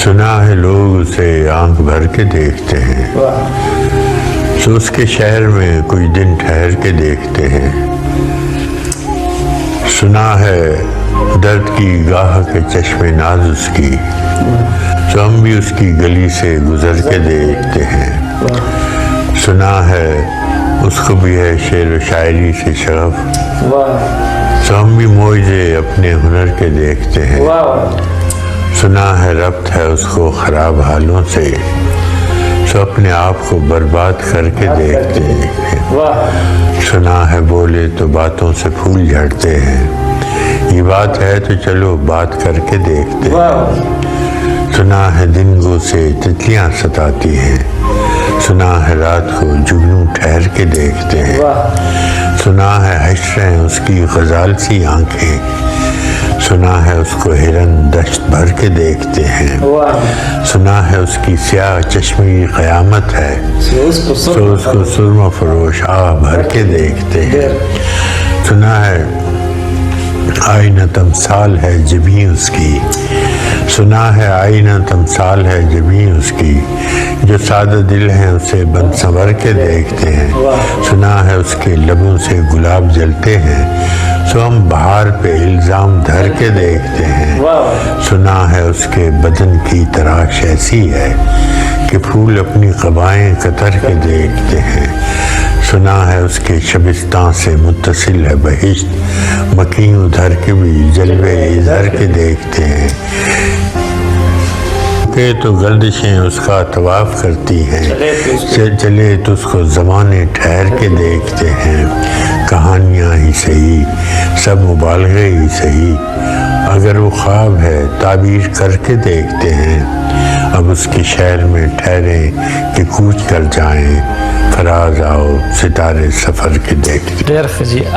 سنا ہے لوگ اسے آنکھ بھر کے دیکھتے ہیں، سو اس کے شہر میں کچھ دن ٹھہر کے دیکھتے ہیں۔ سنا ہے درد کی گاہ کے چشم ناز اس کی، سو ہم بھی اس کی گلی سے گزر کے دیکھتے ہیں۔ سنا ہے اس کو بھی ہے شعر و شاعری سے شغف، سو ہم بھی معجزے اپنے ہنر کے دیکھتے ہیں۔ سنا ہے ربط ہے اس کو خراب حالوں سے، سو اپنے آپ کو برباد کر کے دیکھتے ہیں۔ سنا ہے بولے تو باتوں سے پھول جھڑتے ہیں، یہ بات ہے تو چلو بات کر کے دیکھتے ہیں۔ سنا ہے دن گو سے تتلیاں ستاتی ہیں، سنا ہے رات کو جگنو ٹھہر کے دیکھتے ہیں۔ سنا ہے حشریں اس کی غزال سی آنکھیں، سنا ہے اس کو ہرن دشت بھر کے دیکھتے ہیں۔ سنا ہے اس کی سیاہ چشمی قیامت ہے، سو اس کو سرمہ فروش آہ بھر کے دیکھتے ہیں۔ سنا ہے آئینہ تمثال ہے جبیں اس کی، سنا ہے آئینہ تمثال ہے جبیں اس کی، جو سادہ دل ہیں اسے بن سنور کے دیکھتے ہیں۔ سنا ہے اس کے لبوں سے گلاب جلتے ہیں، سو ہم بہار پہ الزام دھر کے دیکھتے ہیں۔ سنا ہے اس کے بدن کی تراش ایسی ہے کہ پھول اپنی قبائیں قطر کے دیکھتے ہیں۔ سنا ہے اس کے شبستان سے متصل ہے بہشت، مکیں ادھر کے بھی جلوے ادھر کے دیکھتے ہیں۔ کہ تو گردشیں اس کا طواف کرتی ہیں، چلے تو اس کو زمانے ٹھہر کے دیکھتے ہیں۔ کہانیاں ہی صحیح سب مبالغے ہی صحیح، اگر وہ خواب ہے تعبیر کر کے دیکھتے ہیں۔ اب اس کے شہر میں ٹھہریں کہ کوچ کر جائیں، فراز آؤ ستارے سفر کے دیکھتے ہیں۔